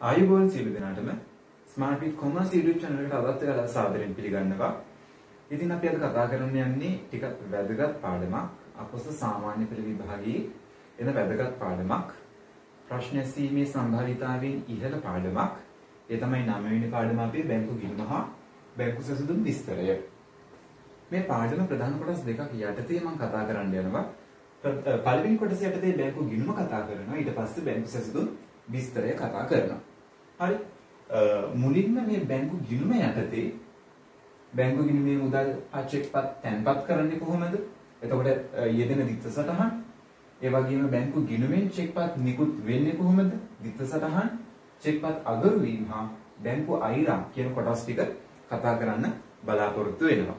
ආයුබෝවන් සියලු දෙනාටම ස්මාර්ට් විත් කොමර්ස් YouTube channel එකට අදත් ඔයාලා සාදරයෙන් පිළිගන්නවා. ඉතින් අපි අද කතා කරන්න යන්නේ ටිකක් වැදගත් පාඩමක්. අපොස සාමාන්‍ය පෙළ විභාගයේ එන වැදගත් පාඩමක්. ප්‍රශ්න ඇසීමේ සම්භාවිතාවයෙන් ඉහළ පාඩමක්. ඒ තමයි 9 වෙනි පාඩම අපේ බැංකු ගිණුම හා බැංකු සැසඳුම් විස්තරය. මේ පාඩම ප්‍රධාන කොටස් දෙකක් යටතේ මම කතා කරන්න යනවා. පළවෙනි කොටස යටතේ බැංකු ගිණුම කතා කරනවා. ඊට පස්සේ බැංකු සැසඳුම් විස්තරය කතා කරනවා. හරි. මුලින්ම මේ බැංකු ගිණුම යටතේ බැංකු ගිණුමේ මුදල් චෙක්පත් තැන්පත් කරන්නේ කොහොමද? එතකොට යෙදෙන දිත්ත සටහන්, ඒ වගේම බැංකු ගිණුමෙන් චෙක්පත් නිකුත් වෙන්නේ කොහොමද? දිත්ත සටහන්, චෙක්පත් අගරු වීම හා බැංකු අයිරා කියන කොටස් ටික කතා කරන්න බලාපොරොත්තු වෙනවා.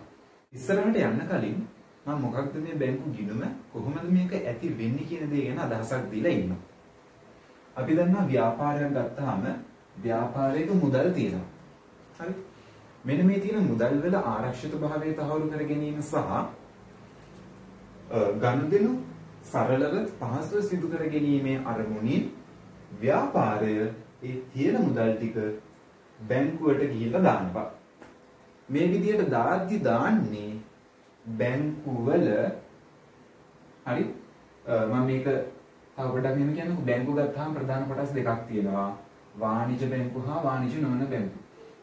ඉස්සරහට යන්න කලින් මම මොකක්ද මේ බැංකු ගිණුම කොහොමද මේක ඇති වෙන්නේ කියන දේ ගැන අදහසක් දීලා ඉන්නවා. අපි දන්නවා ව්‍යාපාරයක් ගත්තාම ව්‍යාපාරයක මුදල් තියෙනවා. හරි. මෙන්න මේ තියෙන මුදල් වල ආරක්ෂිත භාවය තහවුරු කර ගැනීම සහ ගනුදෙනු සරලව පහසුව සිදු කර ගැනීමේ අරමුණින් ව්‍යාපාරය ඒ තියෙන මුදල් ටික බැංකුවට ගිහිල්ලා දානවා. මේ විදිහට දාන්නේ බැංකුවල හරි මම මේක තව පොඩ්ඩක් මෙහෙම කියන්නකෝ. බැංකුව ගත්තාම ප්‍රධාන කොටස් දෙකක් තියෙනවා. වාණිජ බැංකු හා වාණිජ නොවන බැංකු.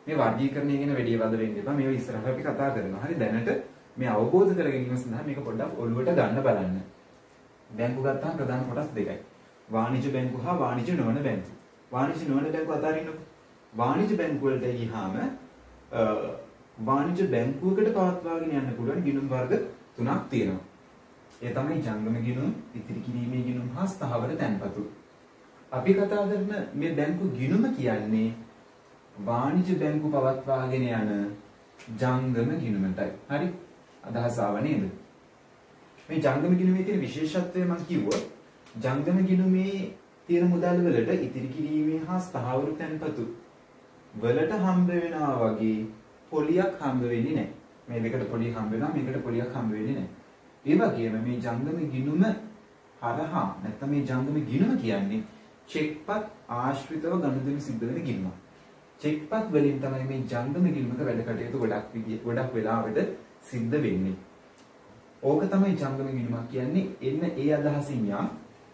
මේ වර්ගීකරණය ගැන වැඩි වද වෙන්න එපා. මේව ඉස්සරහට අපි කතා කරනවා. හරි. දැනට මේ අවබෝධ කර ගැනීම සඳහා මේක පොඩ්ඩක් ඔළුවට ගන්න බලන්න. බැංකු ගත්තාම ප්‍රධාන කොටස් දෙකයි. වාණිජ බැංකු හා වාණිජ නොවන බැංකු. වාණිජ නොවන බැංකු අතරින්නකො. වාණිජ බැංකු වලට ගියාම වාණිජ බැංකුවකට පවත්වාගෙන යන්න පුළුවන් ගිණුම් වර්ග තුනක් තියෙනවා. ඒ තමයි ජංගම ගිණුම්, ඉතිරි කිරීමේ ගිණුම් හා ස්ථාවර තැන්පතු. අපි කතා කරන මේ බැංකු ගිණුම කියන්නේ වාණිජ බැංකු පවත්වාගෙන යන ජංගම ගිණුමටයි. හරි? අදහස ආව නේද? මේ ජංගම ගිණුමේ තියෙන විශේෂත්වය මම කිව්වොත් ජංගම ගිණුමේ තියෙන මුදල් වලට ඉතිරි කිරීමේ හා ස්ථාවර තැන්පතු වලට හම්බ වෙනවා වගේ පොලියක් හම්බ වෙන්නේ නැහැ. මේ දෙකට පොලිය හම්බ වෙනවා, මේකට පොලියක් හම්බ වෙන්නේ නැහැ. ඒ වගේම මේ ජංගම ගිණුම හරහා නැත්නම් මේ ජංගම ගිණුම කියන්නේ චෙක්පත් ආශ්‍රිතව ගනුදෙනු සිද්ධ වෙන ගිණුමක්. චෙක්පත් වලින් තමයි මේ ජංගම ගිණුමක වැඩ කටයුතු ගොඩක් වෙලාවට සිද්ධ වෙන්නේ. ඕක තමයි ජංගම ගිණුමක් කියන්නේ. එන්න ඒ අදහසින් යම්.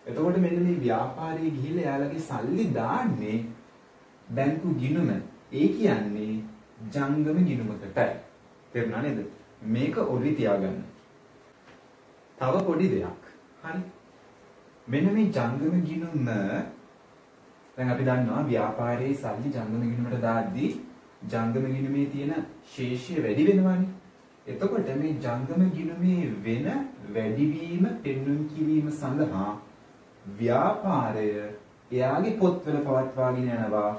එතකොට මෙන්න මේ ව්‍යාපාරයේ ගිහිල්ලා එයාලගේ සල්ලි දාන්නේ බැංකු ගිණුම. ඒ කියන්නේ ජංගම ගිණුමකටයි. තේරුණා නේද? මේක ඔළුවේ තියාගන්න. තව පොඩි දෙයක්. හරි. මෙන්න මේ ජංගම ගිණුම දැන් අපි දන්නවා ව්‍යාපාරයේ සල්ලි ජංගම ගිණුමට දාද්දී ජංගම ගිණුමේ තියෙන ශේෂය වැඩි වෙනවානේ. එතකොට මේ ජංගම ගිණුමේ වෙන වැඩිවීම පෙන්වුම් කිරීම සඳහා ව්‍යාපාරය එයාගේ පොත්වල පවත්වාගෙන යනවා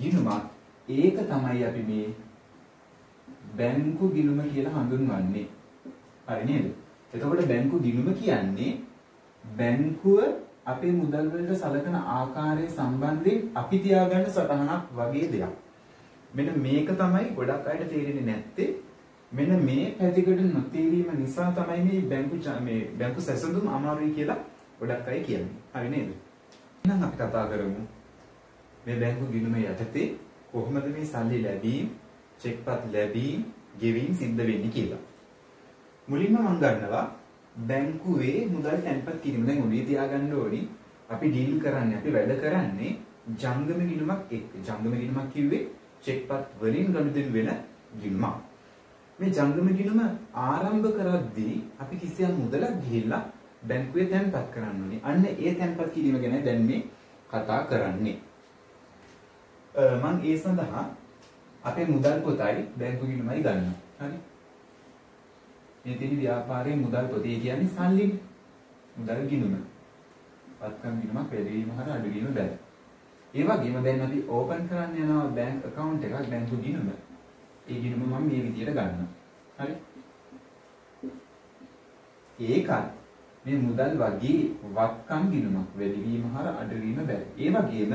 ගිණුමක්. ඒක තමයි අපි මේ බැංකු ගිණුම කියලා හඳුන්වන්නේ. හරි නේද? එතකොට බැංකු ගිණුම කියන්නේ බැංකුව අපේ මුදල් වලට සලකන ආකාරය සම්බන්ධයෙන් අපි තියාගන්න සටහනක් වගේ දෙයක්. මෙන්න මේක තමයි ගොඩක් අයට තේරෙන්නේ නැත්තේ. මෙන්න මේ පැතිකඩ නොතේරීම නිසා තමයි මේ බැංකු සැසඳුම් අමාරුයි කියලා ගොඩක් අය කියන්නේ. හරි නේද? එහෙනම් අපි කතා කරමු මේ බැංකු ගිණුම යටතේ කොහොමද මේ සල්ලි ලැබීම්, චෙක්පත් ලැබීම්, ගෙවීම් සිද්ධ වෙන්නේ කියලා. මුලින්ම මම ගන්නවා බැංකුවේ මුදල් තැන්පත් කිරීම. දැන් උඩේ තියාගන්න ඕනි අපි ඩීල් කරන්නේ, අපි වැඩ කරන්නේ ජංගම ගිණුමක් එක්ක. ජංගම ගිණුමක් කිව්වේ චෙක්පත් වලින් ගනුදෙනු වෙන ගිණුමක්. මේ ජංගම ගිණුම ආරම්භ කරද්දී අපි කිසියම් මුදලක් ගිහිල්ලා බැංකුවේ තැන්පත් කරන්න ඕනේ. අන්න ඒ තැන්පත් කිරීම ගැන දැන් මේ කතා කරන්නේ. මම ඒ සඳහා අපේ මුදල් පොතයි බැංකු ගිණුමයි ගන්නවා. හරි? මේ තියෙන ව්‍යාපාරයේ මුදල් පොතේ කියන්නේ සල්ලිනේ. මුදල් ගිණුම. පත්කම් ගිණුමක් වැඩිවීම හර අඩුවීම බැල. ඒ වගේම දැන් අපි ඕපන් කරන්න යනවා බැංක් account එකක් බැංකු ගිණුම. ඒ ගිණුම මම මේ විදියට ගන්නවා. හරි? ඒකත් මේ මුදල් වගේ වත්කම් ගිණුමක් වැඩිවීම හර අඩුවීම බැල. ඒ වගේම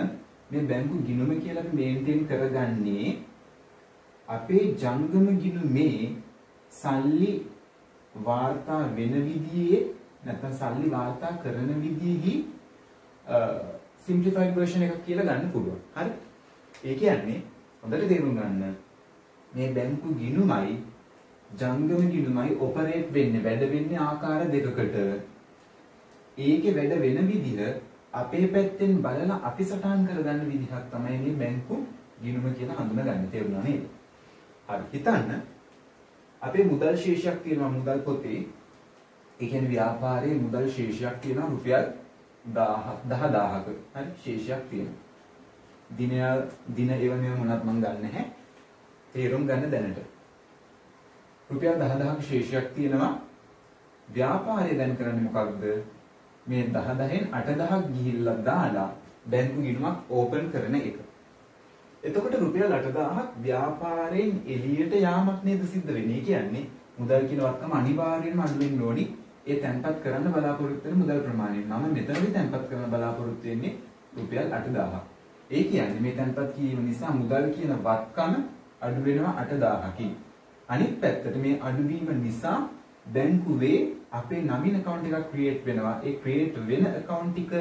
මේ බැංකු ගිණුම කියලා අපි මේන්ටේන් කරගන්නේ අපේ ජංගම ගිණුමේ සල්ලි වාර්තා වෙන විදිහේ නැත්නම් සල්ලි වාර්තා කරන විදිහේ සිම්ප්ලිෆයිඩ් version එකක් කියලා ගන්න පුළුවන්. හරි? ඒ කියන්නේ හොඳට තේරුම් ගන්න මේ බැංකු ගිණුමයි ජංගම ගිණුමයි ඔපරේට් වෙන්නේ වැඩ වෙන්නේ ආකාර දෙකකට. ඒකේ වැඩ වෙන විදිහ අපේ පැත්තෙන් බලලා අපි සටහන් කරගන්න විදිහක් තමයි මේ බැංකු ගිණුම කියලා හඳුනගන්නේ. තේරුණා නේද? හරි. හිතන්න අපේ මුදල් ශේෂයක් තියෙනවා මුදල් පොතේ. ඒ කියන්නේ ව්‍යාපාරයේ මුදල් ශේෂයක් තියෙනවා රුපියල් 10000ක. හරි ශේෂයක් තියෙනවා. දින ඒව මේව මොනවත් මම ගන්න නැහැ. තේරුම් ගන්න දැනට. රුපියල් 10000ක ශේෂයක් තියෙනවා. ව්‍යාපාරය දැන් කරන්නේ මොකක්ද? මේ 10000න් 8000ක් ගිහිල්ලා දාලා බැංකු ගිණුමක් ඕපන් කරන එක. එතකොට රුපියල් 8000ක් ව්‍යාපාරයෙන් එළියට යාමක් නේද සිද්ධ වෙන්නේ. කියන්නේ මුදල් කියන වත්කම අනිවාර්යයෙන්ම අඩු වෙන්න ඕනි. ඒ තැන්පත් කරන්න බලාපොරොත්තු වෙන මුදල් ප්‍රමාණය. මම මෙතනදී තැන්පත් කරන්න බලාපොරොත්තු වෙන්නේ රුපියල් 8000ක්. ඒ කියන්නේ මේ තැන්පත් කිරීම නිසා මුදල් කියන වත්කම අඩු වෙනවා 8000කින්. අනිත් පැත්තට මේ අඩුවීම නිසා බැංකුවේ අපේ නවීන account එකක් create වෙනවා. ඒ create වෙන account එක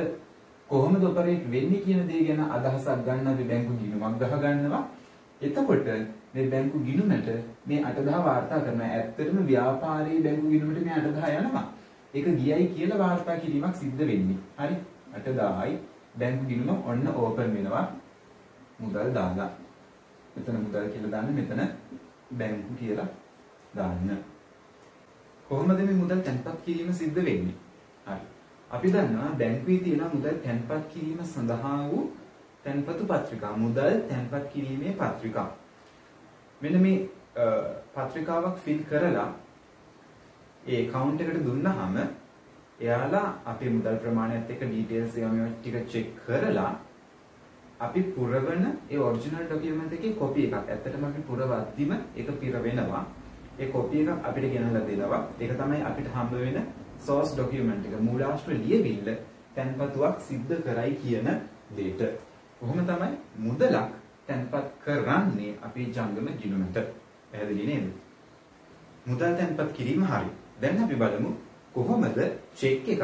කොහොමද ඔපරේට් වෙන්නේ කියන දේ ගැන අදහසක් ගන්න අපි බැංකු ගිණුමක් ගහ ගන්නවා. එතකොට මේ බැංකු ගිණුමට මේ 8000 වාර්තා කරනවා. ඇත්තටම ව්‍යාපාරයේ බැංකු ගිණුමට මේ 8000 යනවා. ඒක ගියයි කියලා වාර්තා කිරීමක් සිද්ධ වෙන්නේ. හරි 8000යි බැංකු ගිණුම ඔන්න ඕපන් වෙනවා මුදල් දාලා. මෙතන මුදල් කියලා දාන්න මෙතන බැංකු කියලා දාන්න. කොහොමද මේ මුදල් තැන්පත් කිරීම සිද්ධ වෙන්නේ? හරි. අපි දන්නවා බැංකුවේ තියෙන මුදල් තැන්පත් කිරීම සඳහා වූ තැන්පතු පත්‍රිකා මුදල් තැන්පත් කිරීමේ පත්‍රිකා. මෙන්න මේ පත්‍රිකාවක් ෆිල් කරලා ඒ account එකට දුන්නාම එයාලා අපේ මුදල් ප්‍රමාණයත් එක්ක details ඒවා ටික check කරලා අපි පුරවන ඒ original document එකේ copy එකක් ඇත්තටම අපි පුරවද්දිම ඒක පිර වෙනවා. ඒ copy එක අපිට ගෙනල්ලා දෙනවා. ඒක තමයි අපිට හම්බ වෙන source document එක. මූලාශ්‍ර ලියවිල්ල තැන්පතුවක් සිද්ධ කරයි කියන දෙයට. කොහොම තමයි මුදලක් තැන්පත් කරන්නේ අපේ ජංගම ගිණුමට. පැහැදිලි නේද? මුදල් තැන්පත් කිරීම හරි. දැන් අපි බලමු කොහොමද චෙක් එකක්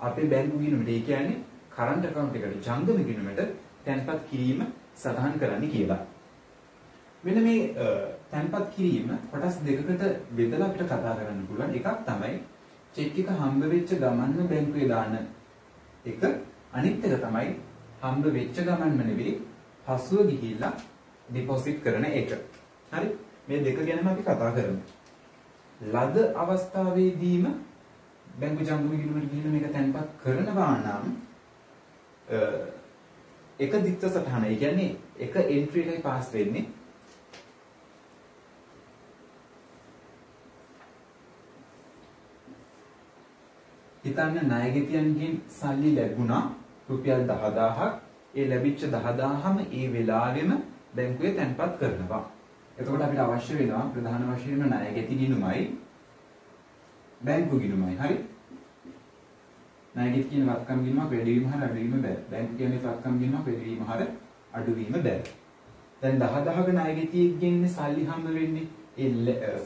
අපේ බැංකු ගිණුමට ඒ කියන්නේ current account එකට ජංගම ගිණුමට තැන්පත් කිරීම සටහන් කරන්නේ කියලා. මෙන්න මේ තැන්පත් කිරීම කොටස් දෙකකට බෙදලා අපිට කතා කරන්න පුළුවන්. එකක් තමයි චෙක් එක හම්බ වෙච්ච ගමන්ම බැංකුවේ දාන එක. අනිත් එක තමයි හම්බ වෙච්ච ගමන්ම නෙවෙයි පසුව ගිහිල්ලා ඩිපොසිට් කරන එක. හරි? මේ දෙක ගැනම අපි කතා කරමු. ලද අවස්ථාවේදීම බැංකු ජංගම ගිණුමට ගිහින් මේක තැන්පත් කරනවා නම් එක දික්ත සටහන. ඒ කියන්නේ එක එන්ට්‍රි එකයි පාස් වෙන්නේ. හිතන්න ණයගෙතියන්ගෙන් සල්ලි ලැබුණා රුපියල් 10000ක්. ඒ ලැබිච්ච 10000ම ඒ වෙලාවෙම බැංකුවේ තැන්පත් කරනවා. එතකොට අපිට අවශ්‍ය වෙනවා ප්‍රධාන වශයෙන්ම ණයගෙති ගිණුමයි බැංකු ගිණුමයි. හරි? ණයගෙති කියන වත්කම් ගිණුමක් වැඩි වීම හර අඩු වීම බෑ. බැංකු කියන්නේ වත්කම් ගිණුමක් වැඩි වීම හර අඩු වීම බෑ. දැන් 10000ක ණයගෙතියෙක්ගෙන් සල්ලි හම්බ වෙන්නේ. ඒ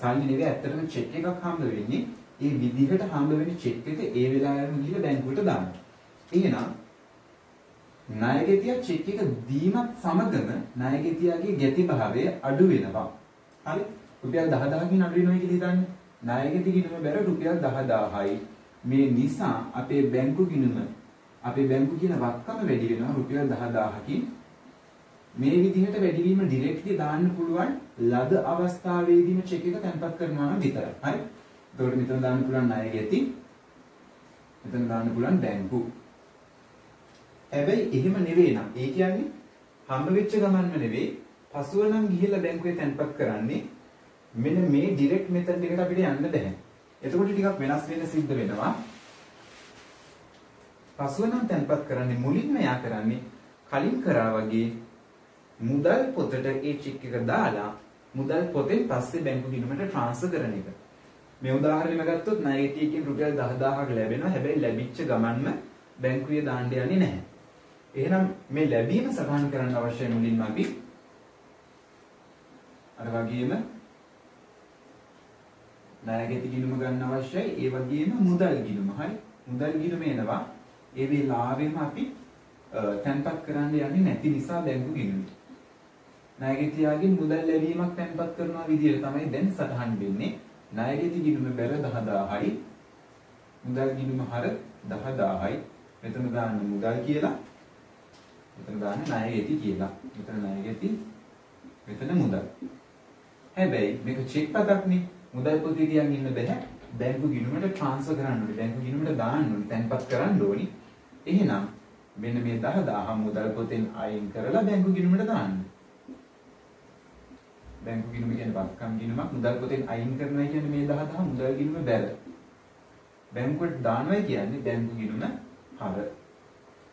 සල්ලි නෙවෙයි ඇත්තටම චෙක් එකක් හම්බ වෙන්නේ. ඒ විදිහට හම්බ වෙන චෙක් එක ඒ වෙලාවෙම ගිහලා බැංකුවට දාන්න. එහෙනම් ණයගෙතිය චෙක් එක දීමත් සමගම ණයගෙතියගේ ගැති භාවය අඩු වෙනවා. හරි? රුපියල් 10000කින් අඩු වෙනවා කියලා හිතන්නේ. ණයගෙති ගිණුම බැර රුපියල් 10000යි. මේ නිසා අපේ බැංකු ගිණුම අපේ බැංකු කියන වත්කම වැඩි වෙනවා රුපියල් 10000කින්. මේ විදිහට වැඩිවීම ඩිරෙක්ට්ලි දාන්න පුළුවන් ලද අවස්ථාවේදීම චෙක් එක තැන්පත් කරනවා නම් විතරයි. හරි? එතකොට මෙතන දාන්න පුළුවන් ණයගෙති. මෙතන දාන්න පුළුවන් බැංකු. හැබැයි එහෙම නෙවෙයි නම් ඒ කියන්නේ හම්බ වෙච්ච ගමන්ම නෙවෙයි පසුව නම් ගිහිල්ලා බැංකුවේ තැන්පත් කරන්නේ මෙන්න මේ ඩිරෙක්ට් මෙතඩ් එකට අපිට යන්න බෑ. එතකොට ටිකක් වෙනස් වෙන්න සිද්ධ වෙනවා. පසුව නම් තැන්පත් කරන්නේ මුලින්ම යා කරන්නේ කලින් කරා වගේ මුදල් පොතට ඒ චෙක් එක දාලා මුදල් පොතෙන් පස්සේ බැංකු ගිණුමට ට්‍රාන්ස්ෆර් කරන එක. මේ උදාහරණෙම ගත්තොත් ණයගෙතියකින් රුපියල් 10000ක් ලැබෙනවා. හැබැයි ලැබිච්ච ගමන්ම බැංකුවේ දාන්න යන්නේ නැහැ. එහෙනම් මේ ලැබීම සටහන් කරන්න අවශ්‍ය මුලින්ම අපි අර වගේම ණයගෙති ගිණුම ගන්න අවශ්‍යයි. ඒ වගේම මුදල් ගිණුම. හරි? මුදල් ගිණුම එනවා. ඒ වෙලාවෙම අපි තැන්පත් කරන්න යන්නේ නැති නිසා බැංකු ගිණුම. ණයගෙතියාගෙන් මුදල් ලැබීමක් තැන්පත් කරනවා විදියට තමයි දැන් සටහන් වෙන්නේ. ණයගෙති ගිණුම බැර 10000යි. මුදල් ගිණුම හර 10000යි. මෙතන දාන්න මුදල් කියලා. මෙතන දාන්න ණයගෙති කියලා. මෙතන ණයගෙති මෙතන මුදල්. හැබැයි මේක චෙක් පතක්නේ. මුදල් පොතේ තියන් ඉන්න බෑ. බැංකු ගිණුමට ට්‍රාන්ස්ෆර් කරන්න ඕනේ. බැංකු ගිණුමට දාන්න ඕනේ. තැන්පත් කරන්න ඕනේ. එහෙනම් මෙන්න මේ 10000 මුදල් පොතෙන් අයින් කරලා බැංකු ගිණුමට දාන්න. බැංකු ගිණුම කියන්නේ වත්කම් ගිණුමක්. මුදල් පොතෙන් අයින් කරනවා කියන්නේ මේ 10000 මුදල් ගිණුම බැර. බැංකුවට දානවා කියන්නේ බැංකු ගිණුම හර.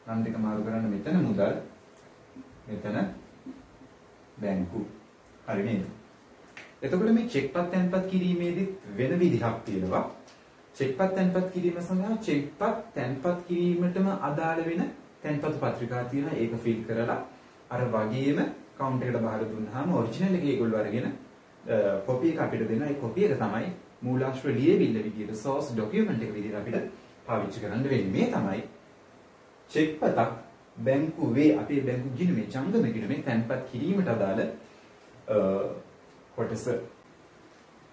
නම් දෙක මාරු කරන්න මෙතන මුදල් මෙතන බැංකු. හරි නේද? එතකොට මේ චෙක්පත් තැන්පත් කිරීමේදී වෙන විදිහක් තියෙනවා. චෙක්පත් තැන්පත් කිරීම සඳහා චෙක්පත් තැන්පත් කිරීමටම අදාළ වෙන තැන්පත් පත්‍රිකා තියෙනවා. ඒක ෆිල් කරලා අර වගේම කවුන්ටර් එකට බහර දුන්නාම ඔරිජිනල් එක ඒගොල්ලෝ අරගෙන කොපි එක අපිට දෙනවා. ඒ කොපි එක තමයි මූලාශ්‍ර ලියවිල්ල විදියට සෝස් ડોකියුමන්ට් එක විදියට අපිට පාවිච්චි කරන්න වෙන්නේ. මේ තමයි චෙක්පතක් බැංකුවේ අපේ බැංකු ගිණුමේ ජංගම ගිණුමේ තැන්පත් කිරීමට අදාළ කොටස.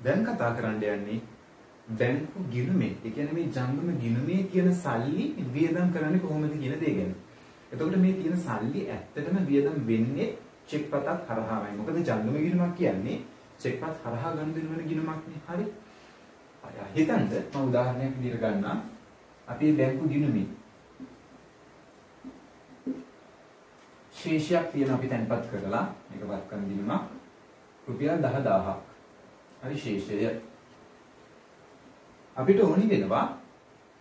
දැන් කතා කරන්න යන්නේ බැංකු ගිණුමේ. ඒ කියන්නේ මේ ජංගම ගිණුමේ තියෙන සල්ලි වියදම් කරන්නේ කොහොමද කියන දේ ගැන. එතකොට මේ තියෙන සල්ලි ඇත්තටම වියදම් වෙන්නේ චෙක්පතක් හරහාමයි. මොකද ජංගම ගිණුමක් කියන්නේ චෙක්පත් හරහා ගන්න දෙන ගිණුමක්නේ. හරි. හිතන්න මම උදාහරණයක් විදිහට ගන්නම්. අපේ බැංකු ගිණුමේ ශේෂයක් තියෙන අපි තැන්පත් කරලා මේක වත්කම් ගිණුමක් රුපියල් 10000ක්. හරි ශේෂය. අපිට ඕනි වෙනවා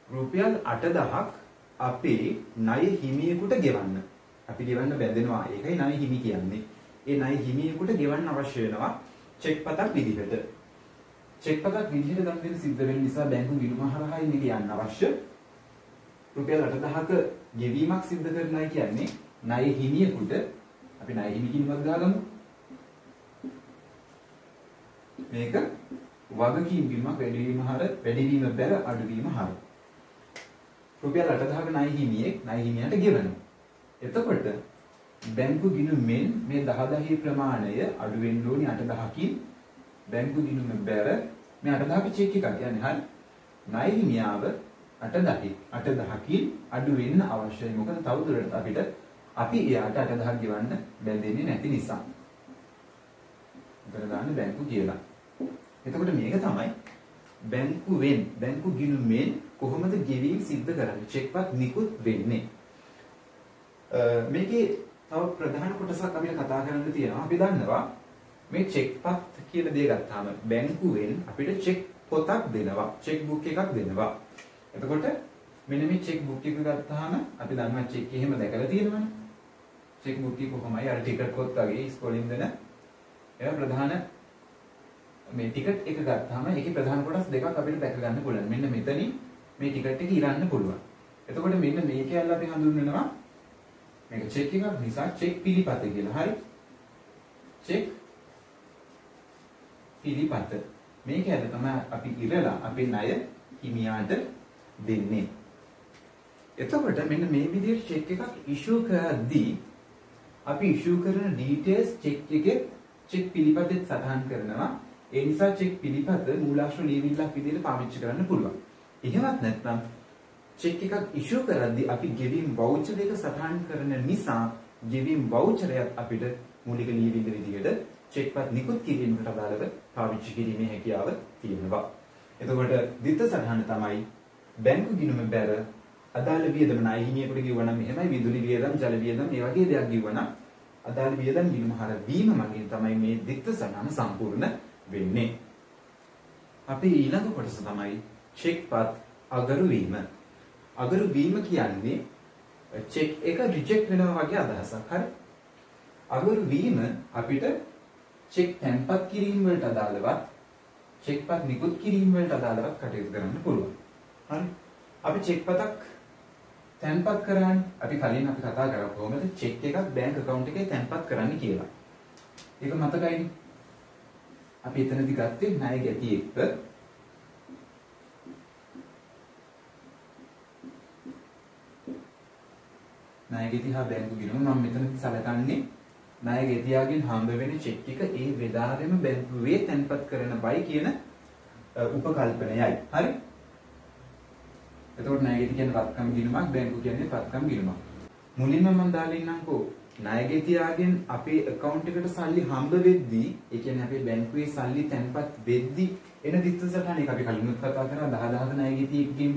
රුපියල් 8000ක් අපේ ණය හිමියෙකුට ගෙවන්න. අපි ගෙවන්න බැඳෙනවා. ඒකයි ණය හිමි කියන්නේ. ඒ ණය හිමියෙකුට ගෙවන්න අවශ්‍ය වෙනවා චෙක්පතක් විදිහට. චෙක්පතක් විදිහට ගන්න දෙන්න සිද්ධ වෙන නිසා බැංකු ගිණුම හරහා ඉන්නේ කියන්න අවශ්‍ය. රුපියල් 8000ක ගෙවීමක් සිද්ධ කරනයි කියන්නේ ණය හිමියෙකුට අපි ණය හිමි කිනුමක් දාගමු. මේක වගකීම් ගිණුමක් වැඩිවීම වැඩිවීම බැර අඩුවීම හර. රුපියල් 8000ක ණය හිමියට ගෙවනවා. එතකොට බැංකු ගිණුමෙන් මේ 10000 ප්‍රමාණය අඩු වෙන්න ඕනි 8000කින්. බැංකු ගිණුම බැර මේ 8000ක චෙක් එකක් කියන්නේ හරි. ණය හිමියාව 8000කින් අඩු වෙන්න අවශ්‍යයි. මොකද තවදුරටත් අපි එයාට 8000ක් ගෙවන්න බැඳෙන්නේ නැති නිසා. උතර දාන්න බැංකු කියලා. එතකොට මේක තමයි බැංකු ගිණුමෙන් කොහොමද ගෙවීම සිද්ධ කරන්නේ? චෙක්පත් නිකුත් වෙන්නේ. මේකේ තව ප්‍රධාන කොටසක් අපිට කතා කරන්න තියෙනවා. අපි දන්නවා මේ චෙක්පත් කියන දේ ගත්තාම බැංකුවෙන් අපිට චෙක් පොතක් දෙනවා. චෙක් බුක් එකක් දෙනවා. එතකොට මෙන්න මේ චෙක් බුක් එක ගත්තාම අපි දන්නවා චෙක් එහෙම දැකලා තියෙනවනේ. චෙක් බුක් එක කොහොමයි අර ටිකට් පොත් වගේ ඉස්කෝලෙන් දෙන ඒවා ප්‍රධාන මේ ටිකට් එක ගත්තාම ඒකේ ප්‍රධාන කොටස් දෙකක් අපිට දැක ගන්න පුළුවන්. මෙන්න මෙතනින් මේ ටිකට් එක ඉරන්න පුළුවන්. එතකොට මෙන්න මේකේ අල්ල අපි හඳුන්වනවා මේක චෙක් එකක් නිසා චෙක් පිළිපත කියලා. හරි. චෙක් පිළිපත. මේක ඇද තමයි අපි ඉරලා අපේ ණය හිමියාට දෙන්නේ. එතකොට මෙන්න මේ විදිහට චෙක් එකක් ඉෂුව කරද්දී අපි ඉෂුව කරන ඩීටේල්ස් චෙක් එකේ චෙක් පිළිපතෙත් සටහන් කරනවා. ඒ නිසා චෙක් පිළිපත මූලාශ්‍ර ලියවිල්ලක් විදිහට පාවිච්චි කරන්න පුළුවන්. එහෙමත් නැත්නම් චෙක් එකක් ඉෂුව කරද්දී අපි ගෙවීම් වවුචර් එක සටහන් කරන නිසා ගෙවීම් වවුචරයත් අපිට මූලික ලියවිල්ල විදිහට චෙක්පත් නිකුත් කිරීමකට අදාළව පාවිච්චි කිරීමේ හැකියාව තියෙනවා. එතකොට द्वितीय සටහන තමයි බැංකු ගිණුම බැර අදාළ වියදම ණය හිමියෙකුට ගෙවුවනම් එහෙමයි විදුලි වියදම් ජල වියදම් මේ වගේ දෙයක් ගෙවුවනම් අදාළ වියදම් ගිණුම හර වීම මගින් තමයි මේ द्वितीय සටහන සම්පූර්ණ වෙන්නේ. අපි ඊළඟ කොටස තමයි චෙක්පත් අගරු වීම. අගරු වීම කියන්නේ චෙක් එක රිජෙක්ට් වෙනවා වගේ අදහසක්. හරි. අගරු වීම අපිට චෙක් තැන්පත් කිරීම වලට අදාළවත් චෙක්පත් නිකුත් කිරීම වලට අදාළවත් කටයුතු කරන්න පුළුවන්. හරි. අපි චෙක්පතක් තැන්පත් කරන්නේ අපි කලින් අපි කතා කරා කොහොමද චෙක් එකක් බැංක් account එකේ තැන්පත් කරන්න කියලා. ඒක මතකයිනේ. අපි එතනදී ගත්තේ ණය ගැති එක්ක ණය ගැති හා බැංකු ගිණුම මම මෙතනදී සලකන්නේ ණය ගෙතියාගෙන් හම්බ වෙන චෙක් එක ඒ වෙලාවෙම බැංකුවේ තැන්පත් කරනවයි කියන උපකල්පනයයි. හරි? එතකොට ණය ගෙති කියන්නේ වත්කම් ගිණුමක්, බැංකු කියන්නේ පත්කම් ගිණුමක්. මුලින්ම මම දාලා ඉන්නම්කෝ ණය ගෙතියාගෙන් අපේ account එකට සල්ලි හම්බ වෙද්දී, ඒ කියන්නේ අපේ බැංකුවේ සල්ලි තැන්පත් වෙද්දී එන දිත්ත සටහන එක අපි කලින්වත් කතා කරා 10000ක ණය ගෙතියකින්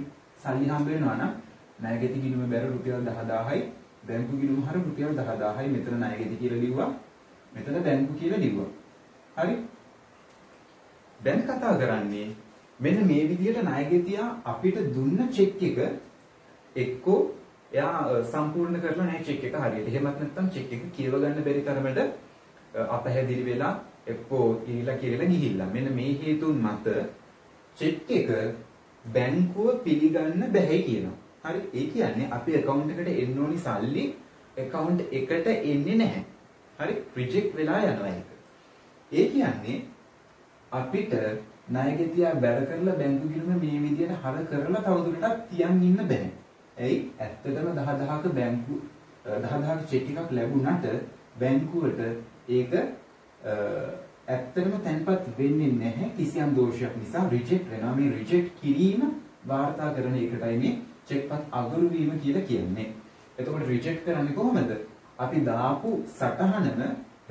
සල්ලි හම්බ වෙනවා නම් ණය ගෙති ගිණුම බැර රුපියල් 10000යි, බැංකු ගිණුම හර රුපියල් 10000යි. මෙතන ණය ගෙති කියලා ලිව්වා, මෙතන බැංකු කියලා ලිව්වා. හරි? දැන් කතා කරන්නේ මෙන්න මේ විදිහට ණය ගෙතියා අපිට දුන්න චෙක් එක එක්කෝ එයා සම්පූර්ණ කරලා නැහැ චෙක් එක හරියට. එහෙමත් නැත්නම් චෙක් එක කියව ගන්න බැරි තරමට අපහැදිලි වෙලා එක්කෝ ඉරිලා ගිහිල්ලා. මෙන්න මේ හේතුන් මත චෙක් එක බැංකුව පිළිගන්න බැහැ කියනවා. හරි? ඒ කියන්නේ අපේ account එකට එන්න ඕනි සල්ලි account එකට එන්නේ නැහැ. හරි? රිජෙක්ට් වෙලා යනවා ඒක. ඒ කියන්නේ අපිට ණය ගෙතියා බැර කරලා බැංකු ගිණුම මේ විදිහට හර කරලා තවදුරටත් තියන් ඉන්න බෑ. ඇයි? ඇත්තටම 10000ක බැංකු 10000ක චෙක් එකක් ලැබුණාට බැංකුවට ඒක ඇත්තටම තැන්පත් වෙන්නේ නැහැ කිසියම් දෝෂයක් නිසා රිජෙක්ට් වෙනවා. මේ රිජෙක්ට් කිරීම වාර්තා කරන එකටයි මේ චෙක්පත් අගරු වීම කියලා කියන්නේ. එතකොට රිජෙක්ට් කරන්නේ කොහොමද? අපි දාපු සටහනම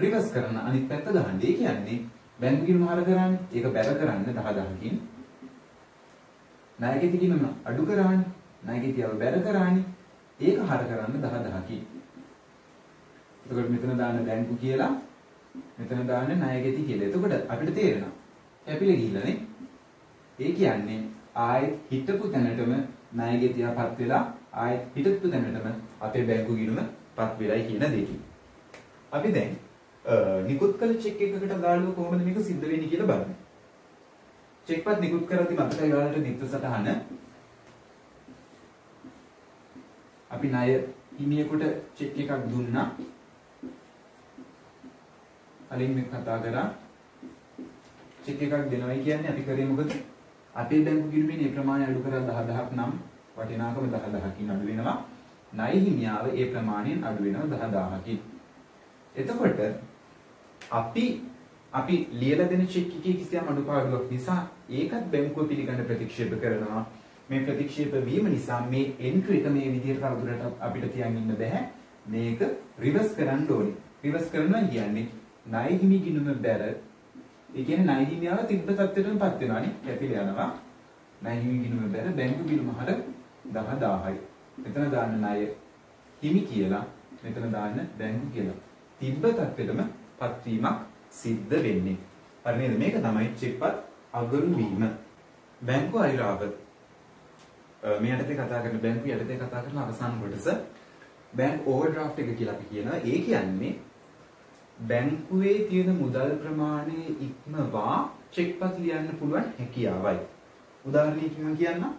රිවර්ස් කරන අනිත් පැත්ත ගන්න. ඒ කියන්නේ බැංකු ගිණුම හර කරන්නේ ඒක බැර කරන්න 10000කින්. ණය ගෙති ගිණුම අඩු කරන්නේ ණය ගෙතියව බැර කරන්නේ ඒක හර කරන්න 10000කින්. එතකොට මෙතන දාන්න බැංකු කියලා, මෙතන දාන්න ණය ගෙති කියලා. එතකොට අපිට තේරෙනවා කැපිලා ගිහිල්ලානේ. ඒ කියන්නේ ආයෙත් හිටපු තැනටම ණය ගෙතියාපත් වෙලා ආයෙත් හිටපු තැනටම අපේ බැංකු ගිණුමපත් වෙලයි කියන දෙක. අපි දැන් නිකුත් කළ චෙක් එකකට ගාලුව කොහොමද මේක සිද්ධ වෙන්නේ කියලා බලමු. චෙක්පත් නිකුත් කරද්දී මතකයි ඔයාලට දිත්ත සටහන. අපි ණය හිමියෙකුට චෙක් එකක් දුන්නා. කලින් මේ කතා කරා චෙක් එකක් දෙනවයි කියන්නේ අපි කරේ මොකද? අපේ බැංකු ගිණුමේ මේ ප්‍රමාණය අඩු කරලා 10000ක් නම් වටිනාකම 10000කින් අඩු වෙනවා. ණය හිමියාව ඒ ප්‍රමාණයෙන් අඩු වෙනවා 10000කින්. එතකොට අපි ලියලා දෙන චෙක් එකේ කිසියම් අඩුපාඩුවක් නිසා ඒකත් බැංකුව පිළිගන්න ප්‍රතික්ෂේප කරනවා. මේ ප්‍රතික්ෂේප වීම නිසා මේ එන්ට්‍රි එක මේ විදිහට තවදුරටත් අපිට තියන් ඉන්න බෑ. මේක රිවර්ස් කරන්න ඕනේ. රිවර්ස් කරනවා කියන්නේ ණය හිමි ගිණුම බැර. ඒ කියන්නේ ණය හිමියාව තිබ්බ තත්ත්වයටමපත් වෙනවානේ. කැපිලා යනවා. ණය හිමි ගිණුම බැර බැංකු ගිණුම හර 10000යි. මෙතන දාන්න ණය හිමි කියලා, මෙතන දාන්න බැංකු කියලා. තිබ්බ තත්ත්වෙටමපත් වීමක් සිද්ධ වෙන්නේ. හරි නේද? මේක තමයි චෙක්පත් අගරු වීම. බැංකු අයිරාව මේ යටතේ කතා කරන බැංකු යටතේ කතා කරන අවසාන කොටස බැංක් ඕවර්ඩ්‍රාෆ්ට් එක කියලා අපි කියනවා. ඒ කියන්නේ බැංකුවේ තියෙන මුදල් ප්‍රමාණය ඉක්මවා චෙක්පත් ලියන්න පුළුවන් හැකියාවයි. උදාහරණයකින් මම කියන්නම්.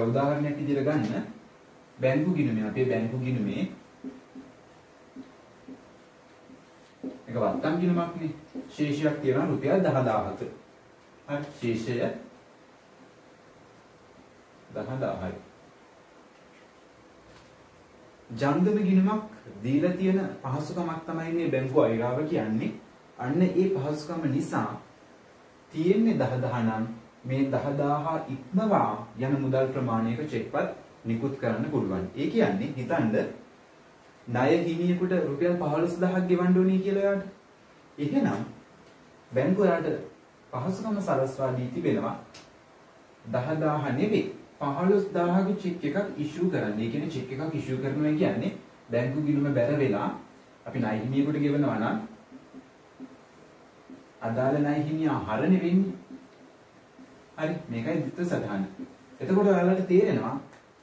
උදාහරණයක් විදිහට ගන්න බැංකු ගිණුමේ අපේ බැංකු ගිණුමේ එක වත්කම් ගිණුමක්නේ. ශේෂයක් තියෙනවා රුපියල් 10000ක. හරි ශේෂය 10000යි. ජංගම ගිණුමක් දීලා තියෙන පහසුකමක් තමයි මේ බැංකු අයිරාව කියන්නේ. අන්න ඒ පහසුකම නිසා තියෙන්නේ 10000 නම් මේ 10000 ඉක්මවා යන මුදල් ප්‍රමාණයක චෙක්පත් නිකුත් කරන්න පුළුවන්. ඒ කියන්නේ හිතන්න ණය හිමියෙකුට රුපියල් 15000ක් ගෙවන්න ඕනේ කියලා යාට. එහෙනම් බැංකුව යාට පහසුකම සලස්වා දී තිබෙනවා 10000 නෙවෙයි 15000ක චෙක් එකක් ඉෂුව කරන්න. ඒ කියන්නේ චෙක් එකක් ඉෂුව කරනවා කියන්නේ බැංකු ගිණුම බැර වෙලා අපි ණය හිමියෙකුට ගෙවනවා නම් අදාළ ණය හිමියා හරණෙ වෙන්නේ. හරි මේකයි දිත්ත සටහන. එතකොට ඔයාලට තේරෙනවා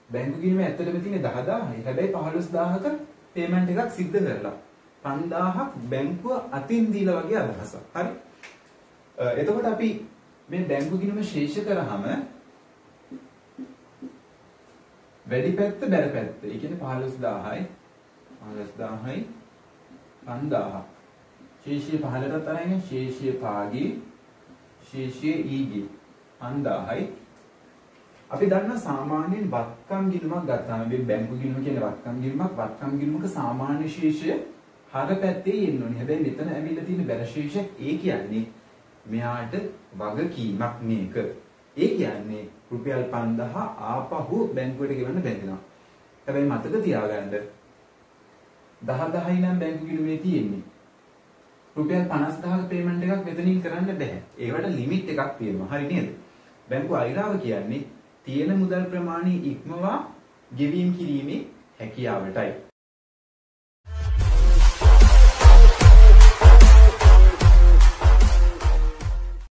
බැංකු ගිණුම ඇත්තටම තියෙන්නේ 10000යි. හැබැයි 15000ක පේමන්ට් එකක් සිද්ධ කරලා 5000ක් බැංකුව අතින් දීලා වගේ අදහසක්. හරි. එතකොට අපි මේ බැංකු ගිණුම ශේෂ කරාම වැඩි පැත්ත බැර පැත්ත. ඒ කියන්නේ 15000යි 5000ක්. ශේෂය 15ට තරයිනේ. ශේෂය පාගේ ශේෂය ඊගේ 5000යි. අපි දන්නා සාමාන්‍යයෙන් වත්කම් ගිණුමක් ගත්තාම මේ බැංකු ගිණුම කියන්නේ වත්කම් ගිණුමක්. වත්කම් ගිණුමක සාමාන්‍ය ශේෂය හර පැත්තේ එන්න ඕනේ. හැබැයි මෙතන ඇවිල්ලා තියෙන බැලශීෂයක් ඒ කියන්නේ මෙයාට වගකීමක් මේක. ඒ කියන්නේ රුපියල් 5000 ආපහු බැංකුවට ගෙවන්න බැඳෙනවා. හැබැයි මතක තියාගන්න 10,000යි නම් බැංකු ගිණුමේ තියෙන්නේ. රුපියල් 50,000ක පේමන්ට් එකක් මෙතනින් කරන්න බෑ. ඒවට ලිමිට් එකක් තියෙනවා. හරි නේද? බැංකු අයිරාව කියන්නේ තියෙන මුදල් ප්‍රමාණය ඉක්මවා ගෙවීම් කිරීමේ හැකියාවටයි.